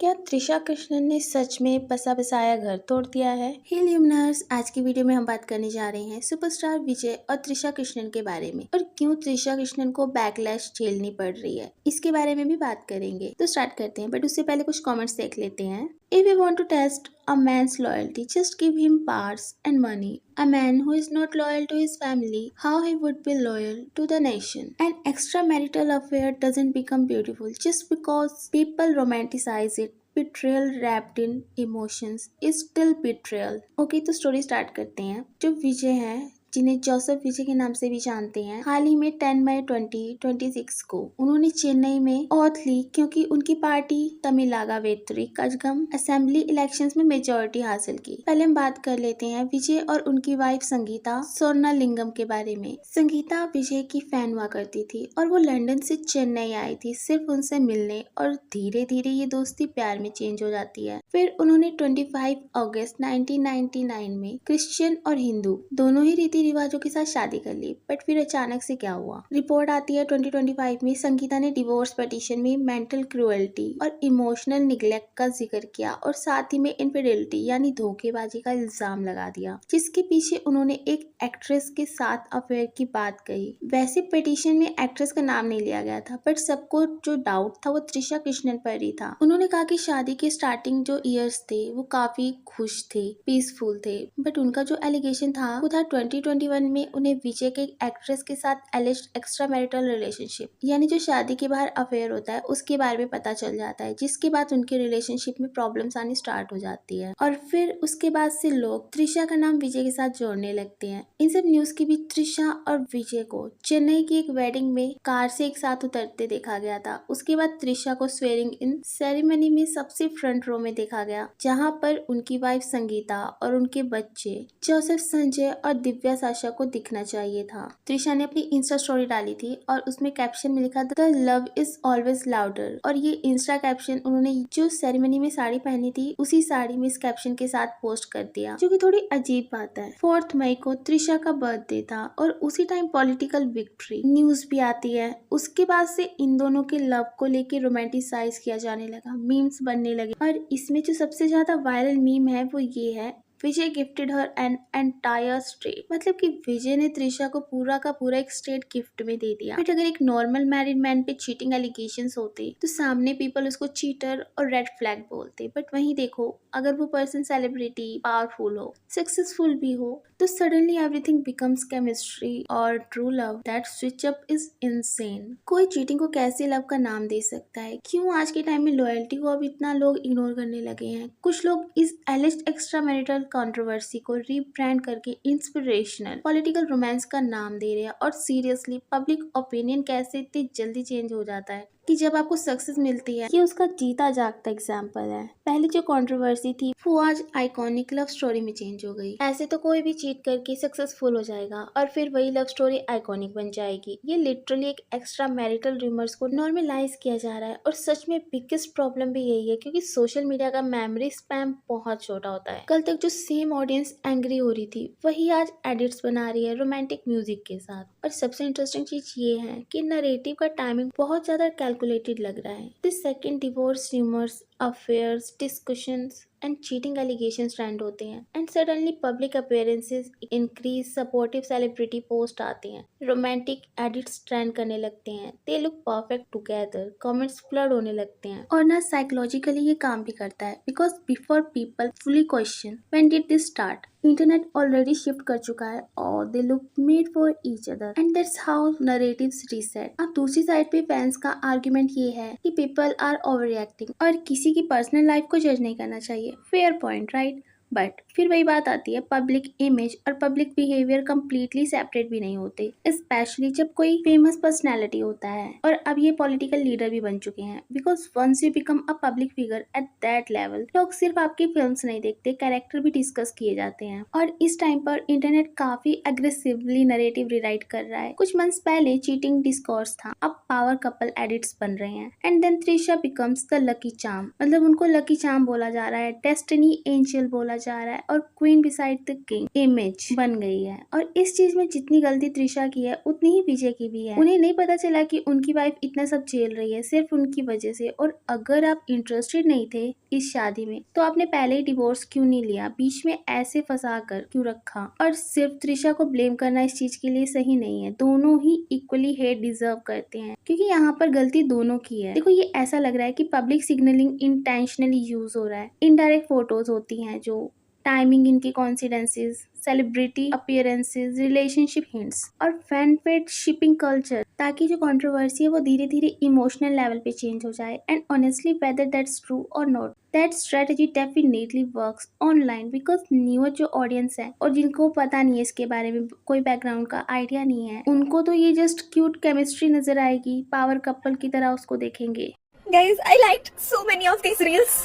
क्या त्रिशा कृष्णन ने सच में बसा बसाया घर तोड़ दिया है? हे ल्यूमिनर्स, आज की वीडियो में हम बात करने जा रहे हैं सुपरस्टार विजय और त्रिशा कृष्णन के बारे में और क्यों त्रिशा कृष्णन को बैकलैश झेलनी पड़ रही है, इसके बारे में भी बात करेंगे। तो स्टार्ट करते हैं, बट उससे पहले कुछ कमेंट्स देख लेते हैं। If you want to test a man's loyalty, just give him powers and money. A man who is not loyal to his family, how he would be loyal to the nation? An extramarital affair doesn't become beautiful just because people romanticize it. Betrayal wrapped in emotions is still betrayal. Okay, तो story start करते हैं। जो विजय है, जिन्हें Joseph विजय के नाम से भी जानते हैं, हाल ही में 10 मई 2026 को उन्होंने चेन्नई में ओथ ली क्योंकि उनकी party तमिलागा Vettri Kazhagam assembly elections में मेजोरिटी हासिल की। पहले हम बात कर लेते हैं विजय और उनकी वाइफ संगीता स्वर्णालिंगम के बारे में। संगीता विजय की फैन हुआ करती थी और वो लंदन से चेन्नई आई थी सिर्फ उनसे मिलने, और धीरे धीरे ये दोस्ती प्यार में चेंज हो जाती है। फिर उन्होंने 25 अगस्त 1999 में क्रिश्चियन और हिंदू दोनों ही रीति रिवाजों के साथ शादी कर ली। बट फिर अचानक से क्या हुआ? रिपोर्ट आती है 2025 में संगीता ने डिवोर्स पिटीशन में मेंटल क्रूएल्टी और इमोशनल निग्लेक्ट का जिक्र किया और साथ ही में इनफिडेलिटी यानी धोखेबाजी का इल्जाम लगा दिया, जिसके पीछे उन्होंने एक एक्ट्रेस के साथ अफेयर की बात कही। वैसे पिटीशन में एक्ट्रेस का नाम नहीं लिया गया था, बट सबको जो डाउट था वो त्रिशा कृष्णन पर ही था। उन्होंने कहा कि शादी के स्टार्टिंग जो ईयर्स थे वो काफी खुश थे, पीसफुल थे, बट उनका जो एलिगेशन था वो था 2021 में उन्हें विजय के एक्ट्रेस के साथ एलिज्ड एक्स्ट्रा मैरिटल रिलेशनशिप यानी जो शादी के बाहर अफेयर होता है उसके बारे में पता चल जाता है, जिसके बाद उनके रिलेशनशिप में प्रॉब्लम्स आनी स्टार्ट हो जाती है और फिर उसके बाद से लोग त्रिशा का नाम विजय के साथ जोड़ने लगते हैं। इन सब न्यूज के बीच त्रिशा और विजय को चेन्नई की एक वेडिंग में कार से एक साथ उतरते देखा गया था। उसके बाद त्रिशा को स्वेरिंग इन सेरेमनी में सबसे फ्रंट रो में देखा गया, जहाँ पर उनकी वाइफ संगीता और उनके बच्चे जोसेफ, संजय और दिव्या साशा को दिखना चाहिए था। त्रिशा ने अपनी इंस्टा स्टोरी डाली थी और उसमें कैप्शन में लिखा the love is always louder, और ये इंस्टा कैप्शन उन्होंने जो सेरेमनी में साड़ी पहनी थी उसी साड़ी में इस कैप्शन के साथ पोस्ट कर दिया, जो कि थोड़ी अजीब बात है। 4 मई को त्रिशा का बर्थडे था और उसी टाइम पॉलिटिकल विक्ट्री न्यूज भी आती है। उसके बाद से इन दोनों के लव को लेके रोमांटिसाइज किया जाने लगा, मीम्स बनने लगे, और इसमें जो सबसे ज्यादा वायरल मीम है वो ये है, Vijay gifted her an entire state. मतलब कि विजय ने त्रिशा को पूरा का पूरा एक स्टेट गिफ्ट में दे दिया। बट अगर एक नॉर्मल मैरिड मैन पे चीटिंग एलिगेशंस होते तो सामने पीपल उसको चीटर और रेड फ्लैग बोलते, बट वहीं देखो अगर वो पर्सन सेलिब्रिटी, पावरफुल हो, सक्सेसफुल भी हो, तो सडनली एवरीथिंग बिकम्स केमिस्ट्री और true love. That switch up is insane. कोई चीटिंग को कैसे लव का नाम दे सकता है? क्यों आज के टाइम में लॉयल्टी को अब इतना लोग इग्नोर करने लगे हैं? कुछ लोग इस एलिज्ड एक्स्ट्रा मैरिटल कंट्रोवर्सी को रीब्रांड करके इंस्पिरेशनल पॉलिटिकल रोमांस का नाम दे रहे हैं, और सीरियसली पब्लिक ओपिनियन कैसे इतनी जल्दी चेंज हो जाता है कि जब आपको सक्सेस मिलती है, ये उसका जीता जागता एग्जाम्पल है। पहले जो कंट्रोवर्सी थी वो आज आइकॉनिक लव स्टोरी में चेंज हो गई। ऐसे तो कोई भी चीट करके सक्सेसफुल हो जाएगा और फिर वही लव स्टोरी आइकॉनिक बन जाएगी। ये लिटरली एक एक्स्ट्रा मैरिटल रूमर्स को नॉर्मलाइज किया जा रहा है, और सच में बिगेस्ट प्रॉब्लम भी यही है क्योंकि सोशल मीडिया का मेमोरी स्पैम बहुत छोटा होता है। कल तक जो सेम ऑडियंस एंग्री हो रही थी वही आज एडिट्स बना रही है रोमांटिक म्यूजिक के साथ। और सबसे इंटरेस्टिंग चीज ये है कि नरेटिव का टाइमिंग बहुत ज्यादा कैलकुलेटेड लग रहा है। The second divorce rumours, affairs, discussions and cheating allegations trend होते हैं, and suddenly public appearances increase, supportive celebrity post आती हैं, रोमांटिक एडिट्स ट्रेंड करने लगते हैं, they look perfect together, comments flood होने लगते हैं। और ना साइकोलॉजिकली ये काम भी करता है, because before people fully question when did this start, internet already shift कर चुका है और they look made for each other, and that's how narratives reset. अब दूसरी साइड पे फैंस का आर्ग्यूमेंट ये है कि पीपल आर ओवर रिएक्टिंग और किसी की पर्सनल लाइफ को जज नहीं करना चाहिए। Fair point, right? बट फिर वही बात आती है, पब्लिक इमेज और पब्लिक बिहेवियर कंप्लीटली सेपरेट भी नहीं होते, स्पेशली जब कोई फेमस पर्सनैलिटी होता है, और अब ये पॉलिटिकल लीडर भी बन चुके हैं। Because once you become a public figure at that level, लोग सिर्फ आपकी फिल्म्स नहीं देखते, कैरेक्टर भी डिस्कस किए जाते हैं। और इस टाइम पर इंटरनेट काफी एग्रेसिवली नरेटिव रिराइट कर रहा है। कुछ मंथ्स पहले चीटिंग डिस्कोर्स था, अब पावर कपल एडिट्स बन रहे हैं, and then Trisha becomes the lucky charm. मतलब उनको लकी चार्म बोला जा रहा है, डेस्टिनी एंजल बोला जा रहा है और queen beside the king image बन गई है। और इस चीज में जितनी गलती त्रिशा की है उतनी ही विजय की भी है। उन्हें नहीं पता चला कि उनकी वाइफ इतना सब झेल रही है सिर्फ उनकी वजह से। और अगर आप इंटरेस्टेड नहीं थे इस शादी में तो आपने पहले ही डिवोर्स क्यों नहीं लिया, बीच में ऐसे फंसा कर क्यों रखा। और सिर्फ त्रिशा को ब्लेम करना इस चीज के लिए सही नहीं है। दोनों ही इक्वली हेट डिजर्व करते हैं क्योंकि यहाँ पर गलती दोनों की है। देखो ये ऐसा लग रहा है कि पब्लिक सिग्नलिंग इंटेंशनली यूज हो रहा है। इनडायरेक्ट फोटोज होती हैं जो टाइमिंग, इनकी coincidences, celebrity appearances, relationship hints और फैन पेड शिपिंग कल्चर, ताकि जो कंट्रोवर्सी है वो धीरे धीरे इमोशनल लेवल पे चेंज हो जाए। And honestly whether that's true और not, that strategy definitely works online because newer जो ऑडियंस है और जिनको पता नहीं है इसके बारे में, कोई बैकग्राउंड का आइडिया नहीं है, उनको तो ये जस्ट क्यूट केमिस्ट्री नजर आएगी, पावर कपल की तरह उसको देखेंगे। Guys, I liked so many of these reels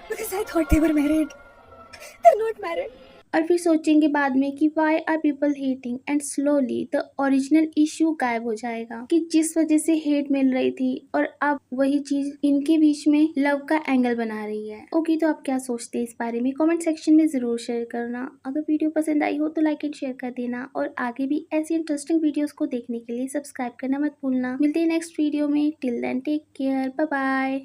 because I thought they were married. They're not married. और फिर सोचेंगे बाद में कि why are people hating, and slowly the original issue गायब हो जाएगा कि जिस वजह से हेट मिल रही थी और अब वही चीज इनके बीच में लव का एंगल बना रही है। ओके, तो आप क्या सोचते हैं इस बारे में कमेंट सेक्शन में जरूर शेयर करना। अगर वीडियो पसंद आई हो तो लाइक एंड शेयर कर देना और आगे भी ऐसी इंटरेस्टिंग वीडियोस को देखने के लिए सब्सक्राइब करना मत भूलना। मिलते हैं नेक्स्ट वीडियो में। Till then take care, bye bye.